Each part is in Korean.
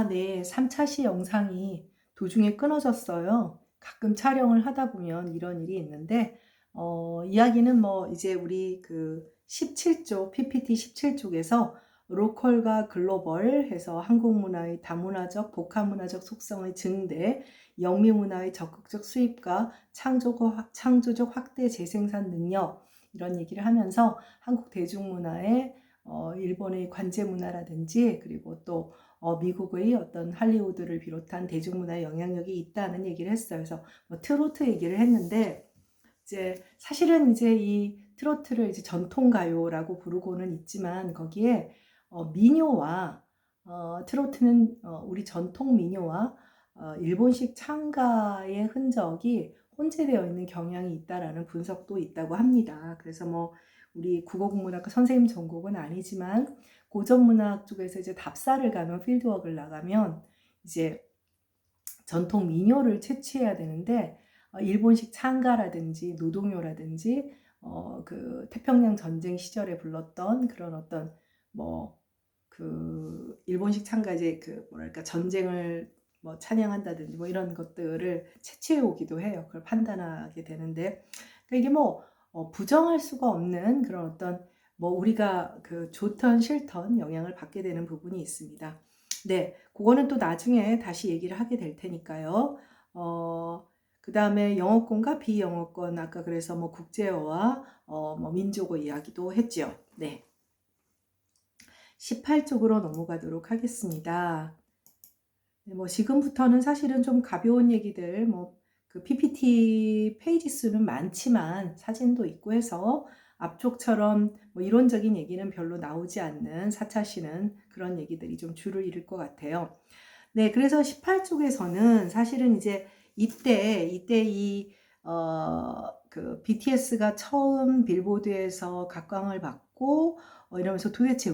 네. 3차 시 영상이 도중에 끊어졌어요. 가끔 촬영을 하다 보면 이런 일이 있는데 이야기는 뭐 이제 우리 그 17쪽 PPT 17쪽에서 로컬과 글로벌 해서 한국 문화의 다문화적, 복합문화적 속성의 증대, 영미 문화의 적극적 수입과 창조적 확대 재생산 능력 이런 얘기를 하면서 한국 대중문화의 일본의 관제 문화라든지 그리고 또 미국의 어떤 할리우드를 비롯한 대중문화의 영향력이 있다는 얘기를 했어요. 그래서 뭐 트로트 얘기를 했는데 이제 사실은 이제 이 트로트를 이제 전통가요라고 부르고는 있지만 거기에 민요와 트로트는 우리 전통 민요와 일본식 창가의 흔적이 혼재되어 있는 경향이 있다라는 분석도 있다고 합니다. 그래서 뭐 우리 국어국문학과 선생님 전공은 아니지만 고전문학 쪽에서 이제 답사를 가면 필드워크를 나가면 이제 전통 민요를 채취해야 되는데 일본식 창가라든지 노동요라든지 그 태평양 전쟁 시절에 불렀던 그런 어떤 뭐 그 일본식 창가 이제 그 뭐랄까 전쟁을 뭐 찬양한다든지 뭐 이런 것들을 채취해 오기도 해요. 그걸 판단하게 되는데 그러니까 이게 뭐 부정할 수가 없는 그런 어떤 뭐 우리가 그 좋던 싫던 영향을 받게 되는 부분이 있습니다. 네, 그거는 또 나중에 다시 얘기를 하게 될 테니까요. 그 다음에 영어권과 비영어권, 아까 그래서 뭐 국제어와 뭐 민족어 이야기도 했죠. 네. 18쪽으로 넘어가도록 하겠습니다. 네, 뭐 지금부터는 사실은 좀 가벼운 얘기들, 뭐 그 PPT 페이지 수는 많지만 사진도 있고 해서 앞쪽처럼 뭐 이론적인 얘기는 별로 나오지 않는 4차시는 그런 얘기들이 좀 줄을 이룰 것 같아요. 네, 그래서 18쪽에서는 사실은 이제 이때 그 BTS가 처음 빌보드에서 각광을 받고 이러면서 도대체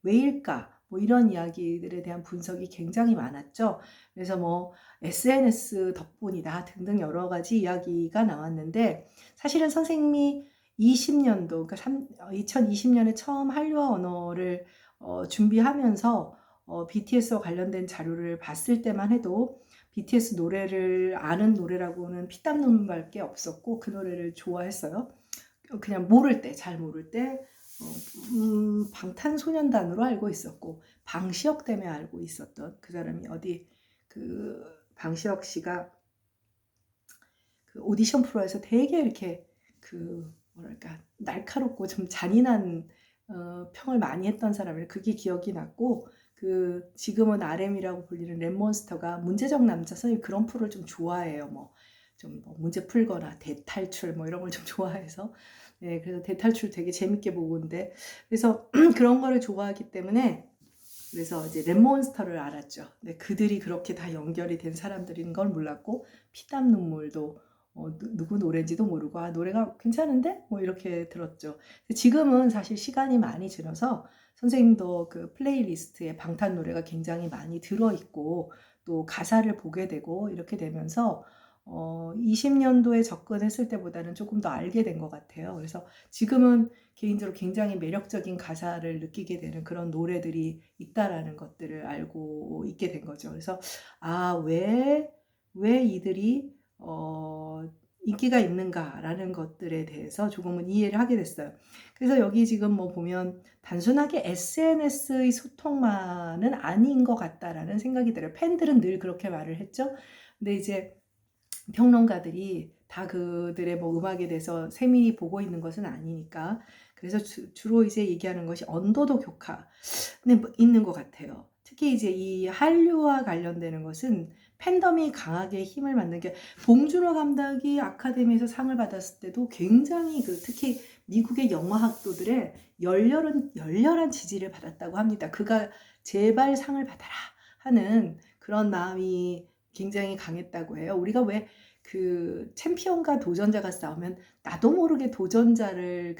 왜일까? 뭐 이런 이야기들에 대한 분석이 굉장히 많았죠. 그래서 뭐 SNS 덕분이다 등등 여러 가지 이야기가 나왔는데 사실은 선생님이 20년도, 그러니까 2020년에 처음 한류어 언어를 준비하면서 BTS와 관련된 자료를 봤을 때만 해도 BTS 노래를 아는 노래라고는 피땀 눈물밖에 없었고 그 노래를 좋아했어요. 그냥 잘 모를 때 방탄소년단으로 알고 있었고 방시혁 때문에 알고 있었던 그 사람이 어디 그 방시혁 씨가 그 오디션 프로에서 되게 이렇게 그 뭐랄까 날카롭고 좀 잔인한 평을 많이 했던 사람을 그게 기억이 났고 그 지금은 RM이라고 불리는 랩몬스터가 문제적 남자 선생님 그런 프로를 좀 좋아해요. 뭐 좀 뭐 문제 풀거나 대탈출 뭐 이런 걸 좀 좋아해서 네 그래서 대탈출 되게 재밌게 보고 있는데 그래서 그런 거를 좋아하기 때문에 그래서 이제 랩몬스터를 알았죠. 근데 그들이 그렇게 다 연결이 된 사람들인 걸 몰랐고 피땀 눈물도 누구 노래인지도 모르고 노래가 괜찮은데 뭐 이렇게 들었죠. 지금은 사실 시간이 많이 지나서 선생님도 그 플레이리스트에 방탄 노래가 굉장히 많이 들어있고 또 가사를 보게 되고 이렇게 되면서 20년도에 접근했을 때보다는 조금 더 알게 된 것 같아요. 그래서 지금은 개인적으로 굉장히 매력적인 가사를 느끼게 되는 그런 노래들이 있다라는 것들을 알고 있게 된 거죠. 그래서 왜 이들이 인기가 있는가라는 것들에 대해서 조금은 이해를 하게 됐어요. 그래서 여기 지금 뭐 보면 단순하게 SNS의 소통만은 아닌 것 같다라는 생각이 들어요. 팬들은 늘 그렇게 말을 했죠. 근데 이제 평론가들이 다 그들의 뭐 음악에 대해서 세밀히 보고 있는 것은 아니니까 그래서 주로 이제 얘기하는 것이 언더독 효과는 뭐 있는 것 같아요. 특히 이제 이 한류와 관련되는 것은 팬덤이 강하게 힘을 받는 게 봉준호 감독이 아카데미에서 상을 받았을 때도 굉장히 특히 미국의 영화학도들의 열렬한 지지를 받았다고 합니다. 그가 제발 상을 받아라 하는 그런 마음이 굉장히 강했다고 해요. 우리가 왜 그 챔피언과 도전자가 싸우면 나도 모르게 도전하는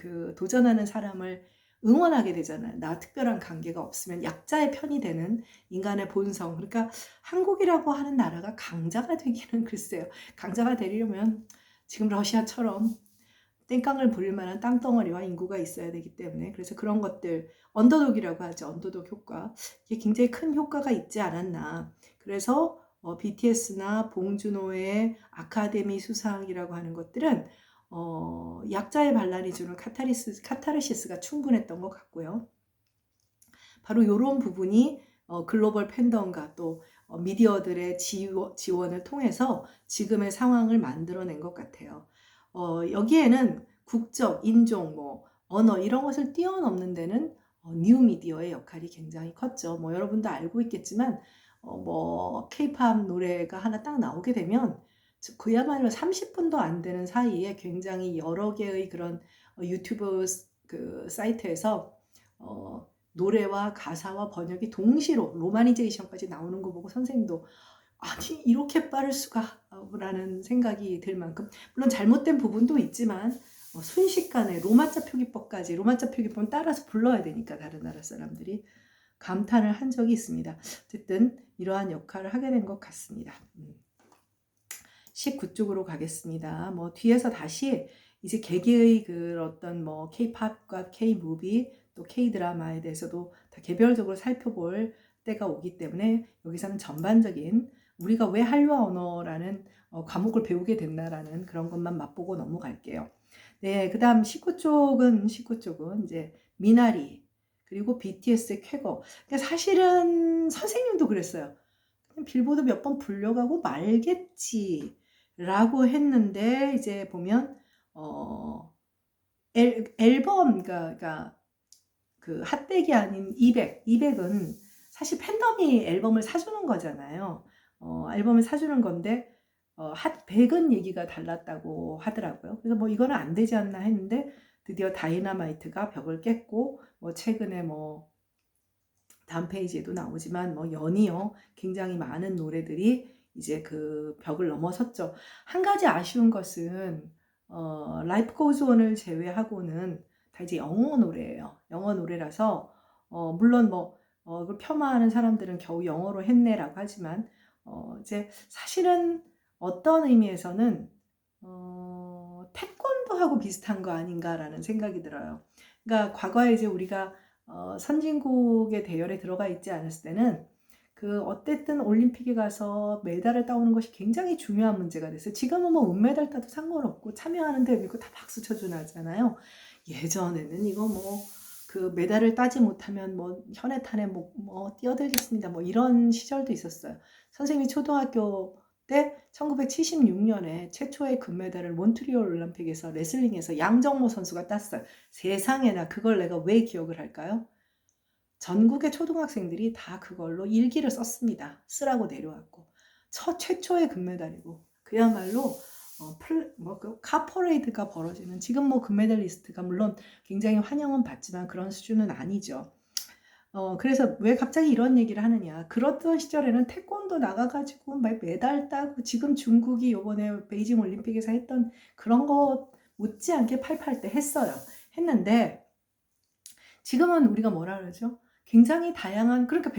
사람을 응원하게 되잖아요. 나 특별한 관계가 없으면 약자의 편이 되는 인간의 본성. 그러니까 한국이라고 하는 나라가 강자가 되기는 글쎄요. 강자가 되려면 지금 러시아처럼 땡깡을 부릴 만한 땅덩어리와 인구가 있어야 되기 때문에 그래서 그런 것들 언더독이라고 하죠. 언더독 효과. 이게 굉장히 큰 효과가 있지 않았나. 그래서 BTS나 봉준호의 아카데미 수상이라고 하는 것들은 약자의 반란이 주는 카타르시스가 충분했던 것 같고요. 바로 이런 부분이 글로벌 팬덤과 또 미디어들의 지원을 통해서 지금의 상황을 만들어낸 것 같아요. 여기에는 국적, 인종, 뭐 언어 이런 것을 뛰어넘는 데는 뉴미디어의 역할이 굉장히 컸죠. 뭐 여러분도 알고 있겠지만 뭐 케이팝 노래가 하나 딱 나오게 되면 그야말로 30분도 안 되는 사이에 굉장히 여러 개의 그런 유튜브 그 사이트에서 노래와 가사와 번역이 동시로 로마니제이션까지 나오는 거 보고 선생님도 아니 이렇게 빠를 수가 라는 생각이 들 만큼 물론 잘못된 부분도 있지만 순식간에 로마자 표기법까지 로마자 표기법 따라서 불러야 되니까 다른 나라 사람들이 감탄을 한 적이 있습니다. 어쨌든 이러한 역할을 하게 된 것 같습니다. 19쪽으로 가겠습니다. 뭐 뒤에서 다시 이제 개개의 그 어떤 뭐 K-팝과 K-무비 또 K-드라마에 대해서도 다 개별적으로 살펴볼 때가 오기 때문에 여기서는 전반적인 우리가 왜 한류와 언어라는 과목을 배우게 됐나라는 그런 것만 맛보고 넘어갈게요. 네, 그 다음 19쪽은 이제 미나리 그리고 BTS의 쾌거. 그러니까 사실은 선생님도 그랬어요. 그냥 빌보드 몇 번 불려가고 말겠지 라고 했는데 이제 보면 앨범 그러니까 그 핫백이 아닌 200은 사실 팬덤이 앨범을 사주는 거잖아요. 앨범을 사주는 건데 핫백은 얘기가 달랐다고 하더라고요. 그래서 뭐 이거는 안 되지 않나 했는데 드디어 다이너마이트가 벽을 깼고 뭐 최근에 뭐 다음 페이지에도 나오지만 뭐 연이어 굉장히 많은 노래들이 이제 그 벽을 넘어섰죠. 한 가지 아쉬운 것은 Life Goes On을 제외하고는 다 이제 영어 노래예요. 영어 노래라서 물론 뭐 그걸 폄하하는 사람들은 겨우 영어로 했네라고 하지만 이제 사실은 어떤 의미에서는 태권도하고 비슷한 거 아닌가라는 생각이 들어요. 그러니까 과거에 이제 우리가 선진국의 대열에 들어가 있지 않았을 때는 그 어쨌든 올림픽에 가서 메달을 따오는 것이 굉장히 중요한 문제가 됐어요. 지금은 뭐 은메달 따도 상관없고 참여하는 데 믿고 다 박수 쳐주나 하잖아요. 예전에는 이거 뭐 그 메달을 따지 못하면 뭐 현해탄에 뭐 뛰어들겠습니다. 뭐 이런 시절도 있었어요. 선생님이 초등학교 때 1976년에 최초의 금메달을 몬트리올 올림픽에서 레슬링에서 양정모 선수가 땄어요. 세상에나 그걸 내가 왜 기억을 할까요? 전국의 초등학생들이 다 그걸로 일기를 썼습니다. 쓰라고 내려왔고 최초의 금메달이고 그야말로 그 카퍼레이드가 벌어지는 지금 뭐 금메달리스트가 물론 굉장히 환영은 받지만 그런 수준은 아니죠. 그래서 왜 갑자기 이런 얘기를 하느냐. 그렇던 시절에는 태권도 나가가지고 막 메달 따고 지금 중국이 요번에 베이징 올림픽에서 했던 그런 거 못지않게 팔팔 때 했어요. 했는데 지금은 우리가 뭐라 그러죠? 굉장히 다양한 그러니까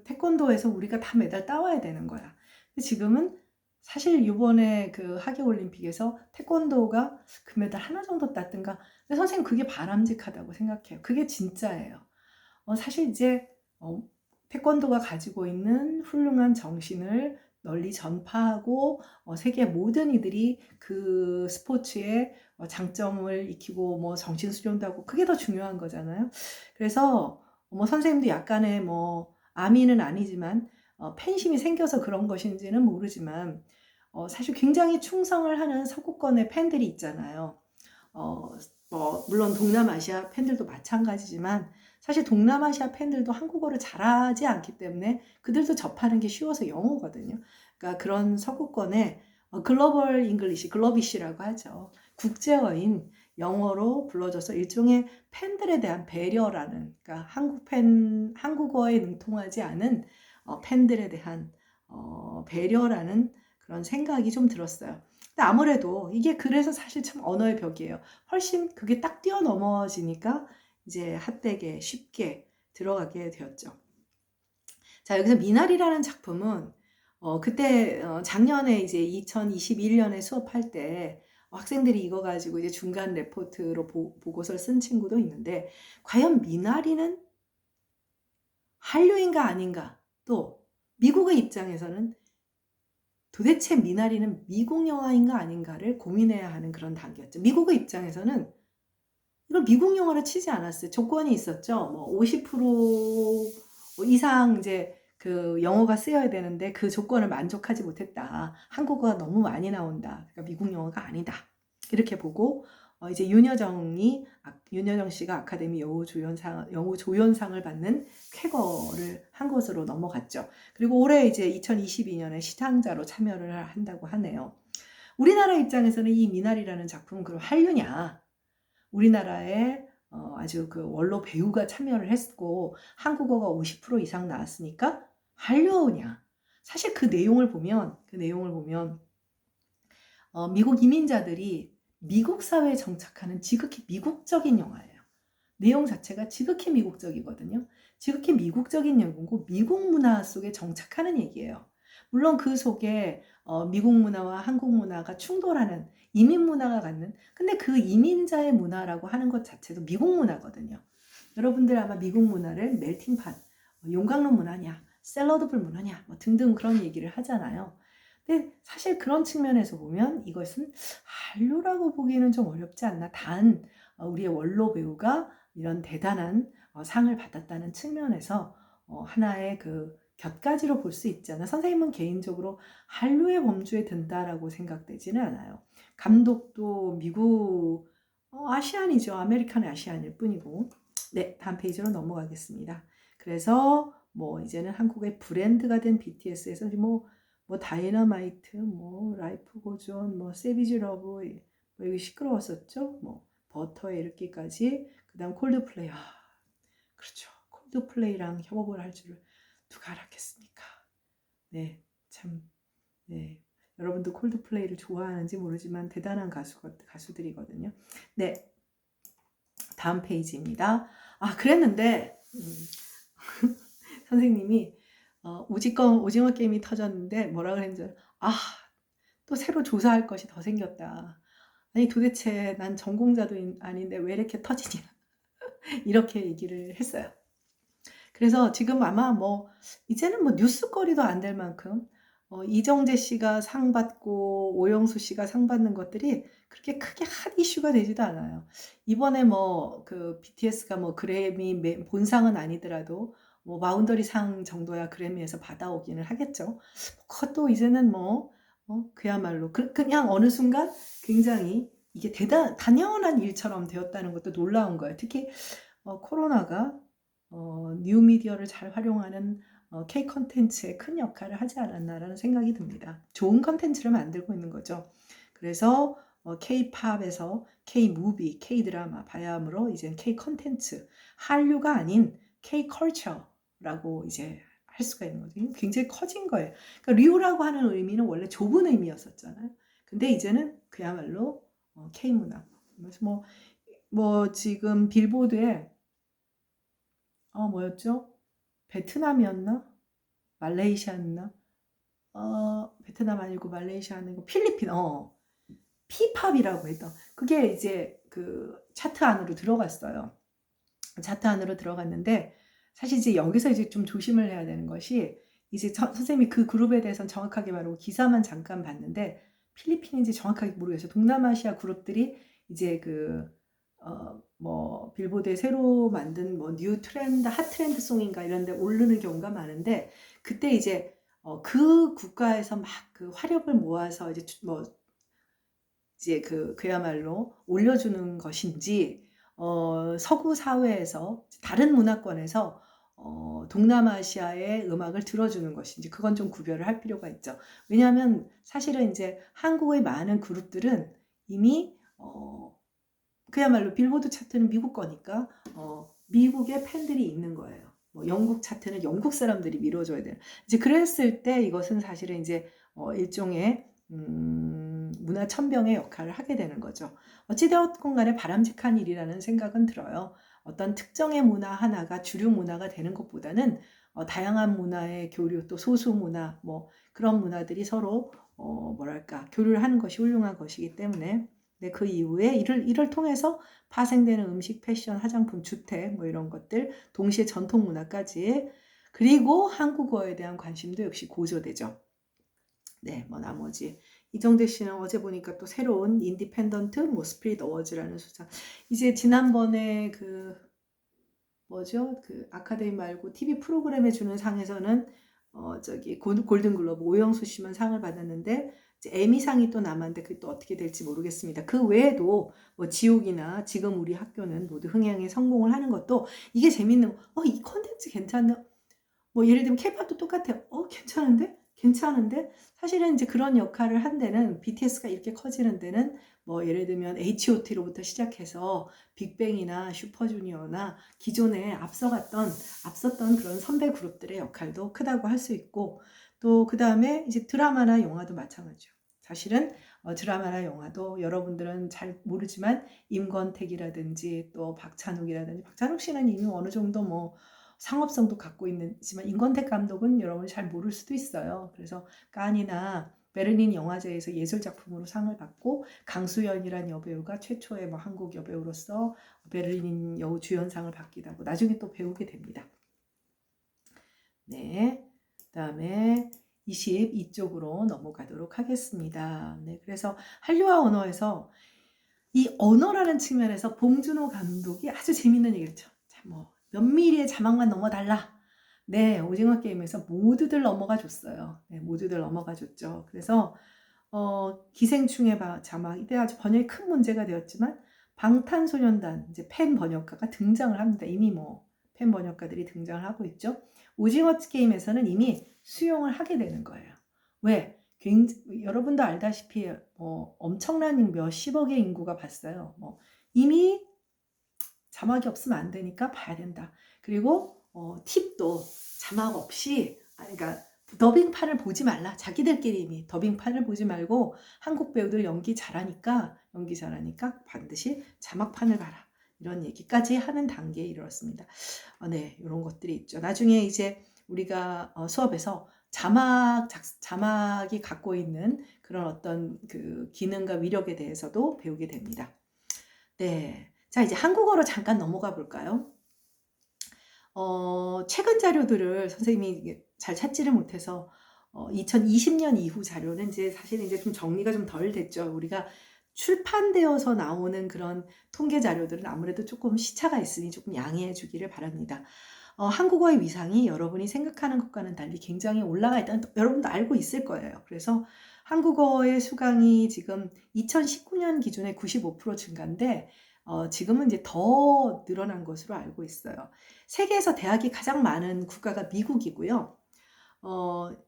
태권도에서 우리가 다 메달 따와야 되는 거야. 근데 지금은 사실 요번에 그 하계올림픽에서 태권도가 금메달 하나 정도 땄든가. 근데 선생님 그게 바람직하다고 생각해요. 그게 진짜예요. 사실 이제 태권도가 가지고 있는 훌륭한 정신을 널리 전파하고 세계 모든 이들이 그 스포츠의 장점을 익히고 뭐 정신 수련도 하고 그게 더 중요한 거잖아요. 그래서 뭐 선생님도 약간의 뭐 아미는 아니지만 팬심이 생겨서 그런 것인지는 모르지만 사실 굉장히 충성을 하는 서구권의 팬들이 있잖아요. 뭐 물론 동남아시아 팬들도 마찬가지지만 사실 동남아시아 팬들도 한국어를 잘하지 않기 때문에 그들도 접하는 게 쉬워서 영어거든요. 그러니까 그런 서구권의 글로벌 잉글리시, 글로비시라고 하죠. 국제어인 영어로 불러줘서 일종의 팬들에 대한 배려라는, 그러니까 한국어에 능통하지 않은 팬들에 대한 배려라는 그런 생각이 좀 들었어요. 근데 아무래도 이게 그래서 사실 참 언어의 벽이에요. 훨씬 그게 딱 뛰어넘어지니까 이제 핫백에 쉽게 들어가게 되었죠. 자, 여기서 미나리라는 작품은 그때 작년에 이제 2021년에 수업할 때 학생들이 이거 가지고 이제 중간 레포트로 보고서를 쓴 친구도 있는데, 과연 미나리는 한류인가 아닌가? 또 미국의 입장에서는 도대체 미나리는 미국 영화인가 아닌가를 고민해야 하는 그런 단계였죠. 미국의 입장에서는 이걸 미국 영화로 치지 않았어요. 조건이 있었죠. 뭐 50% 이상 이제 그 영어가 쓰여야 되는데 그 조건을 만족하지 못했다. 한국어가 너무 많이 나온다. 그러니까 미국 영화가 아니다. 이렇게 보고 이제 윤여정 씨가 아카데미 여우조연상을 받는 쾌거를 한 것으로 넘어갔죠. 그리고 올해 이제 2022년에 시상자로 참여를 한다고 하네요. 우리나라 입장에서는 이 미나리라는 작품은 그럼 한류냐? 우리나라에 아주 그 원로 배우가 참여를 했고 한국어가 50% 이상 나왔으니까 한류냐? 사실 그 내용을 보면 미국 이민자들이 미국 사회에 정착하는 지극히 미국적인 영화예요. 내용 자체가 지극히 미국적이거든요. 지극히 미국적인 영화고 미국 문화 속에 정착하는 얘기예요. 물론 그 속에 미국 문화와 한국 문화가 충돌하는 이민 문화가 갖는, 근데 그 이민자의 문화라고 하는 것 자체도 미국 문화거든요. 여러분들 아마 미국 문화를 멜팅판, 용광로 문화냐, 샐러드볼 문화냐 뭐 등등 그런 얘기를 하잖아요. 근데 사실 그런 측면에서 보면 이것은 한류라고 보기에는 좀 어렵지 않나. 단 우리의 원로 배우가 이런 대단한 상을 받았다는 측면에서 하나의 그 곁가지로 볼 수 있잖아요. 선생님은 개인적으로 한류의 범주에 든다라고 생각되지는 않아요. 감독도 미국 아시안이죠. 아메리칸 아시안일 뿐이고. 네, 다음 페이지로 넘어가겠습니다. 그래서 뭐 이제는 한국의 브랜드가 된 BTS에서 뭐 다이너마이트, 뭐 라이프 고존, 뭐 세비지 러브, 뭐 여기 시끄러웠었죠. 뭐 버터에 이렇게까지. 그다음 콜드플레이. 그렇죠. 콜드플레이랑 협업을 할 줄을 누가 알았겠습니까? 네, 참, 네. 여러분도 콜드플레이를 좋아하는지 모르지만 대단한 가수들이거든요. 네, 다음 페이지입니다. 그랬는데 선생님이 오징어 게임이 터졌는데 뭐라 그랬는지 또 새로 조사할 것이 더 생겼다. 아니 도대체 난 전공자도 아닌데 왜 이렇게 터지냐 이렇게 얘기를 했어요. 그래서 지금 아마 뭐 이제는 뭐 뉴스거리도 안 될 만큼 이정재 씨가 상 받고 오영수 씨가 상 받는 것들이 그렇게 크게 핫 이슈가 되지도 않아요. 이번에 뭐 그 BTS가 뭐 그래미 본상은 아니더라도 뭐 마운더리 상 정도야 그래미에서 받아오기는 하겠죠. 그것도 이제는 뭐 그야말로 그냥 어느 순간 굉장히 이게 당연한 일처럼 되었다는 것도 놀라운 거예요. 특히 코로나가 뉴미디어를 잘 활용하는 K 컨텐츠에 큰 역할을 하지 않았나라는 생각이 듭니다. 좋은 컨텐츠를 만들고 있는 거죠. 그래서 K-팝에서 K-무비, K-드라마, 바야흐로 이제 K 컨텐츠, 한류가 아닌 K 컬처라고 이제 할 수가 있는 거죠. 굉장히 커진 거예요. 그러니까 류라고 하는 의미는 원래 좁은 의미였었잖아요. 근데 이제는 그야말로 K 문화. 그래서 뭐 지금 빌보드에 뭐였죠? 베트남이었나? 말레이시아였나? 베트남 아니고 말레이시아 아니고 필리핀, 피팝이라고 했던 그게 이제 그 차트 안으로 들어갔어요. 차트 안으로 들어갔는데 사실 이제 여기서 이제 좀 조심을 해야 되는 것이 이제 선생님이 그 그룹에 대해서는 정확하게 말하고 기사만 잠깐 봤는데 필리핀인지 정확하게 모르겠어요. 동남아시아 그룹들이 이제 뭐 빌보드에 새로 만든 뭐 뉴 트렌드, 핫 트렌드 송인가 이런 데 오르는 경우가 많은데 그때 이제 그 국가에서 막 그 화력을 모아서 이제 그야말로 올려주는 것인지 서구 사회에서 다른 문화권에서 동남아시아의 음악을 들어주는 것인지 그건 좀 구별을 할 필요가 있죠. 왜냐하면 사실은 이제 한국의 많은 그룹들은 이미 그야말로 빌보드 차트는 미국 거니까 미국의 팬들이 있는 거예요. 뭐 영국 차트는 영국 사람들이 밀어줘야 돼요. 이제 그랬을 때 이것은 사실은 이제 일종의 문화 천병의 역할을 하게 되는 거죠. 어찌되었건 간에 바람직한 일이라는 생각은 들어요. 어떤 특정의 문화 하나가 주류 문화가 되는 것보다는 다양한 문화의 교류, 또 소수 문화, 뭐 그런 문화들이 서로 뭐랄까 교류를 하는 것이 훌륭한 것이기 때문에 네, 그 이후에 이를 통해서 파생되는 음식, 패션, 화장품, 주택 뭐 이런 것들, 동시에 전통 문화까지, 그리고 한국어에 대한 관심도 역시 고조되죠. 네, 뭐 나머지 이정재 씨는 어제 보니까 또 새로운 인디펜던트 뭐 스피릿 어워즈라는 수상. 이제 지난번에 그 뭐죠? 그 아카데미 말고 TV 프로그램에 주는 상에서는 저기 골든 글로브 오영수 씨만 상을 받았는데, 이제 에미상이 또 남았는데 그게 또 어떻게 될지 모르겠습니다. 그 외에도 뭐 지옥이나 지금 우리 학교는 모두 흥행에 성공을 하는 것도 이게 재밌는 이 컨텐츠 괜찮네. 뭐 예를 들면 케이팝도 똑같아요. 괜찮은데? 괜찮은데? 사실은 이제 그런 역할을 한 데는, BTS가 이렇게 커지는 데는 뭐 예를 들면 H.O.T로부터 시작해서 빅뱅이나 슈퍼주니어나 기존에 앞섰던 그런 선배 그룹들의 역할도 크다고 할 수 있고, 또 그 다음에 이제 드라마나 영화도 마찬가지죠. 사실은 드라마나 영화도 여러분들은 잘 모르지만 임권택이라든지 또 박찬욱이라든지, 박찬욱 씨는 이미 어느 정도 뭐 상업성도 갖고 있지만 임권택 감독은 여러분이 잘 모를 수도 있어요. 그래서 칸이나 베를린 영화제에서 예술작품으로 상을 받고, 강수연이라는 여배우가 최초의 뭐 한국 여배우로서 베를린 여우 주연상을 받기도 하고 나중에 또 배우게 됩니다. 네, 그다음에 22쪽으로 넘어가도록 하겠습니다. 네, 그래서 한류와 언어에서 이 언어라는 측면에서 봉준호 감독이 아주 재밌는 얘기를 했죠. 자, 뭐 면밀히의 자막만 넘어달라. 네, 오징어 게임에서 모두들 넘어가 줬어요. 네, 모두들 넘어가 줬죠. 그래서 기생충의 자막, 이때 아주 번역이 큰 문제가 되었지만 방탄소년단 이제 팬 번역가가 등장을 합니다. 이미 뭐 팬 번역가들이 등장을 하고 있죠. 오징어 게임에서는 이미 수용을 하게 되는 거예요. 왜? 여러분도 알다시피 엄청난 몇십억의 인구가 봤어요. 뭐 이미 자막이 없으면 안 되니까 봐야 된다. 그리고 팁도 자막 없이, 그러니까 더빙판을 보지 말라. 자기들끼리 이미 더빙판을 보지 말고 한국 배우들 연기 잘하니까 반드시 자막판을 봐라. 이런 얘기까지 하는 단계에 이르렀습니다. 네, 이런 것들이 있죠. 나중에 이제 우리가 수업에서 자막이 갖고 있는 그런 어떤 그 기능과 위력에 대해서도 배우게 됩니다. 네. 자, 이제 한국어로 잠깐 넘어가 볼까요? 최근 자료들을 선생님이 잘 찾지를 못해서 2020년 이후 자료는 이제 사실은 이제 좀 정리가 좀 덜 됐죠. 우리가 출판되어서 나오는 그런 통계 자료들은 아무래도 조금 시차가 있으니 조금 양해해 주기를 바랍니다. 한국어의 위상이 여러분이 생각하는 것과는 달리 굉장히 올라가 있다는 여러분도 알고 있을 거예요. 그래서 한국어의 수강이 지금 2019년 기준에 95% 증가인데 지금은 이제 더 늘어난 것으로 알고 있어요. 세계에서 대학이 가장 많은 국가가 미국이고요.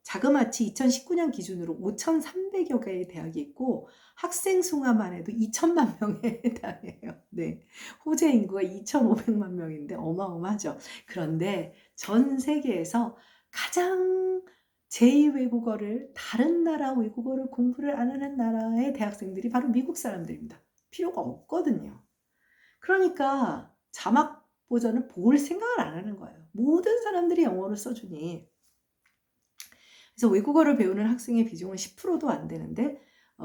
자그마치 2019년 기준으로 5,300여 개의 대학이 있고 학생 수만 해도 2천만 명에 해당해요. 네, 호재 인구가 2,500만 명인데 어마어마하죠. 그런데 전 세계에서 가장 제2외국어를, 다른 나라 외국어를 공부를 안 하는 나라의 대학생들이 바로 미국 사람들입니다. 필요가 없거든요. 그러니까 자막 버전을 볼 생각을 안 하는 거예요. 모든 사람들이 영어를 써주니. 그래서 외국어를 배우는 학생의 비중은 10%도 안 되는데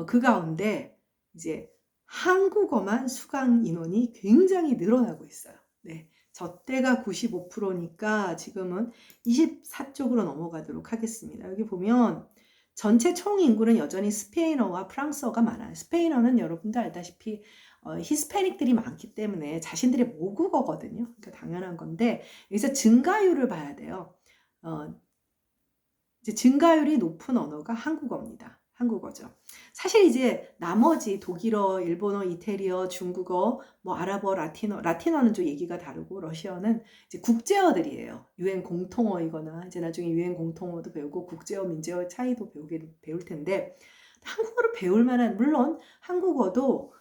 그 가운데 이제 한국어만 수강 인원이 굉장히 늘어나고 있어요. 네, 저 때가 95%니까 지금은 24쪽으로 넘어가도록 하겠습니다. 여기 보면 전체 총 인구는 여전히 스페인어와 프랑스어가 많아요. 스페인어는 여러분도 알다시피 히스패닉들이 많기 때문에 자신들의 모국어거든요. 그러니까 당연한 건데 여기서 증가율을 봐야 돼요. 이제 증가율이 높은 언어가 한국어입니다. 한국어죠. 사실 이제 나머지 독일어, 일본어, 이태리어, 중국어, 뭐 아랍어, 라틴어는 좀 얘기가 다르고, 러시아어는 이제 국제어들이에요. 유엔 공통어이거나 이제 나중에 유엔 공통어도 배우고 국제어, 민제어 차이도 배울 텐데, 한국어를 배울 만한, 물론 한국어도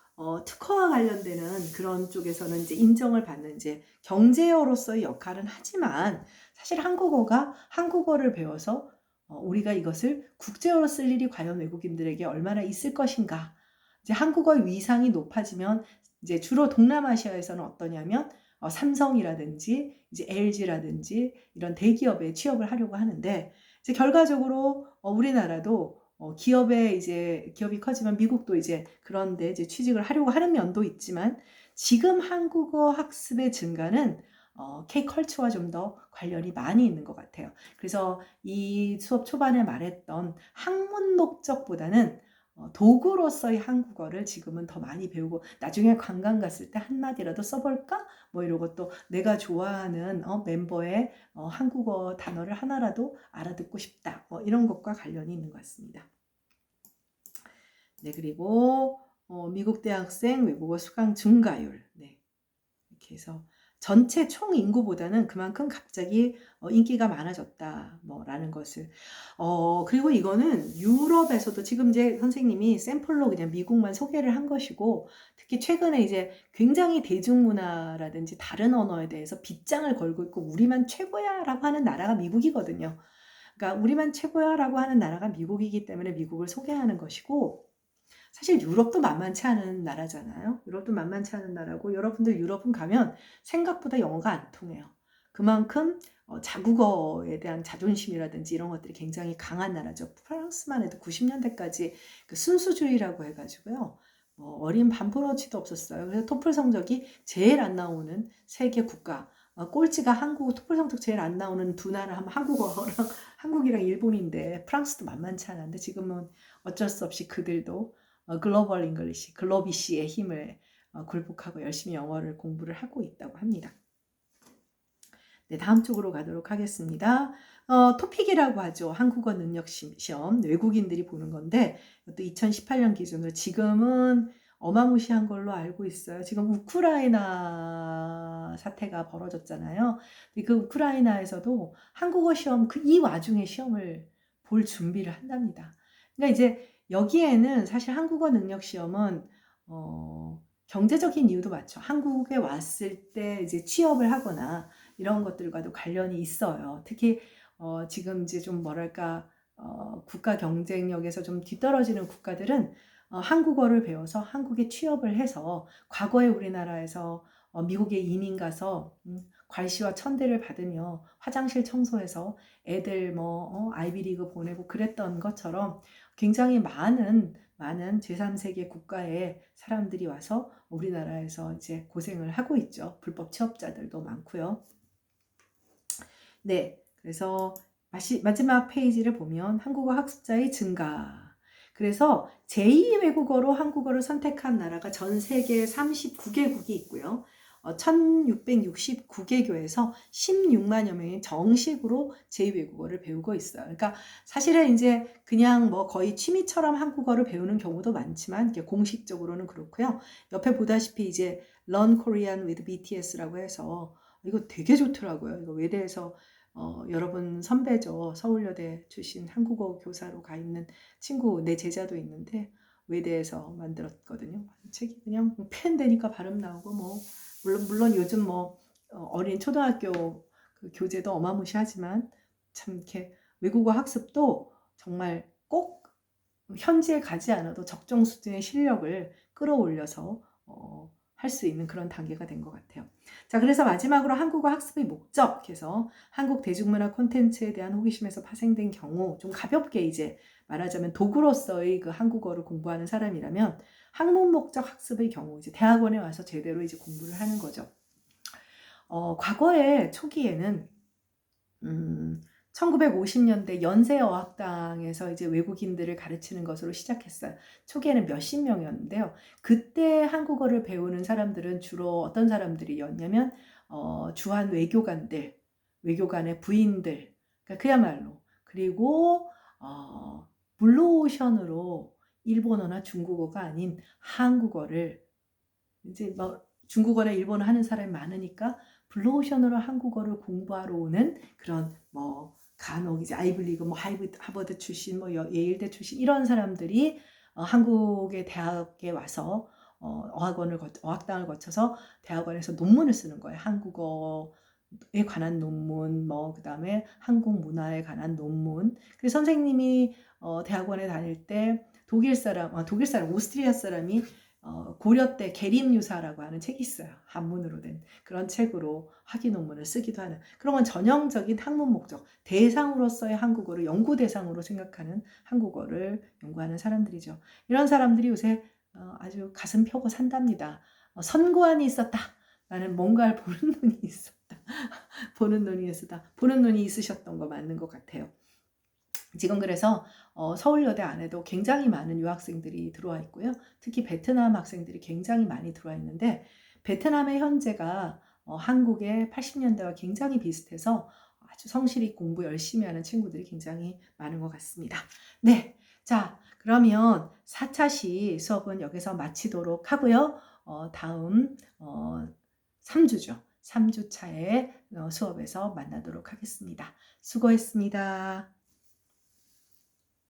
특허와 관련되는 그런 쪽에서는 이제 인정을 받는 이제 경제어로서의 역할은 하지만, 사실 한국어를 배워서 우리가 이것을 국제어로 쓸 일이 과연 외국인들에게 얼마나 있을 것인가. 이제 한국어의 위상이 높아지면 이제 주로 동남아시아에서는 어떠냐면 삼성이라든지 이제 LG라든지 이런 대기업에 취업을 하려고 하는데, 이제 결과적으로 우리나라도 기업에 이제 기업이 커지면 미국도 이제 그런데 이제 취직을 하려고 하는 면도 있지만 지금 한국어 학습의 증가는 K컬처와 좀 더 관련이 많이 있는 것 같아요. 그래서 이 수업 초반에 말했던 학문 목적보다는 도구로서의 한국어를 지금은 더 많이 배우고 나중에 관광 갔을 때 한마디라도 써볼까? 뭐 이러고 또 내가 좋아하는 멤버의 한국어 단어를 하나라도 알아듣고 싶다. 뭐 이런 것과 관련이 있는 것 같습니다. 네, 그리고 미국 대학생 외국어 수강 증가율. 네, 이렇게 해서 전체 총 인구보다는 그만큼 갑자기 인기가 많아졌다. 뭐라는 것을. 그리고 이거는 유럽에서도 지금 이제 선생님이 샘플로 그냥 미국만 소개를 한 것이고, 특히 최근에 이제 굉장히 대중문화라든지 다른 언어에 대해서 빗장을 걸고 있고, 우리만 최고야라고 하는 나라가 미국이거든요. 그러니까 우리만 최고야라고 하는 나라가 미국이기 때문에 미국을 소개하는 것이고, 사실 유럽도 만만치 않은 나라잖아요. 유럽도 만만치 않은 나라고 여러분들 유럽은 가면 생각보다 영어가 안 통해요. 그만큼 자국어에 대한 자존심이라든지 이런 것들이 굉장히 강한 나라죠. 프랑스만 해도 90년대까지 그 순수주의라고 해가지고요. 어린 반프로치도 없었어요. 그래서 토플 성적이 제일 안 나오는 세계 국가. 꼴찌가 한국 토플 성적 제일 안 나오는 두 나라 하면 한국어랑 한국이랑 일본인데 프랑스도 만만치 않은데 지금은 어쩔 수 없이 그들도 글로벌 잉글리시, 글로비시의 힘을 굴복하고 열심히 영어를 공부를 하고 있다고 합니다. 네, 다음 쪽으로 가도록 하겠습니다. 토픽이라고 하죠. 한국어 능력 시험, 외국인들이 보는 건데 또 2018년 기준으로 지금은 어마무시한 걸로 알고 있어요. 지금 우크라이나 사태가 벌어졌잖아요. 그 우크라이나에서도 한국어 시험 이 와중에 시험을 볼 준비를 한답니다. 그러니까 이제 여기에는 사실 한국어 능력 시험은 경제적인 이유도 많죠. 한국에 왔을 때 이제 취업을 하거나 이런 것들과도 관련이 있어요. 특히 지금 이제 좀 뭐랄까 국가 경쟁력에서 좀 뒤떨어지는 국가들은 한국어를 배워서 한국에 취업을 해서 과거에 우리나라에서 미국에 이민 가서 괄시와 천대를 받으며 화장실 청소해서 애들 아이비리그 보내고 그랬던 것처럼 굉장히 많은 제3세계 국가의 사람들이 와서 우리나라에서 이제 고생을 하고 있죠. 불법 취업자들도 많고요. 네, 그래서 마지막 페이지를 보면 한국어 학습자의 증가. 그래서 제2 외국어로 한국어를 선택한 나라가 전 세계 39개국이 있고요. 1669개 교에서 16만여 명이 정식으로 제2 외국어를 배우고 있어요. 그러니까 사실은 이제 그냥 거의 취미처럼 한국어를 배우는 경우도 많지만 공식적으로는 그렇고요. 옆에 보다시피 이제 Learn Korean with BTS라고 해서 이거 되게 좋더라고요. 이거 외대에서 여러분 선배죠. 서울여대 출신 한국어 교사로 가 있는 친구, 내 제자도 있는데 외대에서 만들었거든요. 책이 그냥 펜 되니까 발음 나오고 물론 요즘 어린 초등학교 그 교재도 어마무시하지만 참 이렇게 외국어 학습도 정말 꼭 현지에 가지 않아도 적정 수준의 실력을 끌어올려서 할 수 있는 그런 단계가 된 것 같아요. 자, 그래서 마지막으로 한국어 학습의 목적해서 한국 대중문화 콘텐츠에 대한 호기심에서 파생된 경우 좀 가볍게 이제 말하자면 도구로서의 그 한국어를 공부하는 사람이라면 학문 목적 학습의 경우 이제 대학원에 와서 제대로 이제 공부를 하는 거죠. 과거에 초기에는 1950년대 연세어학당에서 이제 외국인들을 가르치는 것으로 시작했어요. 초기에는 몇십 명이었는데요. 그때 한국어를 배우는 사람들은 주로 어떤 사람들이었냐면 주한 외교관들, 외교관의 부인들, 그러니까 그야말로 그리고 블루오션으로 일본어나 중국어가 아닌 한국어를 이제 중국어나 일본어 하는 사람이 많으니까 블루오션으로 한국어를 공부하러 오는 그런 간혹 이제 아이블리그 하버드 출신 예일대 출신 이런 사람들이 한국의 대학에 와서 어학당을 거쳐서 대학원에서 논문을 쓰는 거예요. 한국어에 관한 논문, 그다음에 한국 문화에 관한 논문. 그래서 선생님이 대학원에 다닐 때 독일 사람, 오스트리아 사람이 고려 때 계림유사라고 하는 책이 있어요. 한문으로 된 그런 책으로 학위 논문을 쓰기도 하는 그런 건 전형적인 학문 목적, 대상으로서의 한국어를 연구 대상으로 생각하는 한국어를 연구하는 사람들이죠. 이런 사람들이 요새 아주 가슴 펴고 산답니다. 선구안이 있었다. 나는 뭔가를 보는 눈이 있었다. 보는 눈이 있으셨던 거 맞는 것 같아요. 지금 그래서 서울여대 안에도 굉장히 많은 유학생들이 들어와 있고요. 특히 베트남 학생들이 굉장히 많이 들어와 있는데 베트남의 현재가 한국의 80년대와 굉장히 비슷해서 아주 성실히 공부 열심히 하는 친구들이 굉장히 많은 것 같습니다. 네, 자 그러면 4차 시 수업은 여기서 마치도록 하고요. 다음 3주죠. 3주 차의 수업에서 만나도록 하겠습니다. 수고했습니다.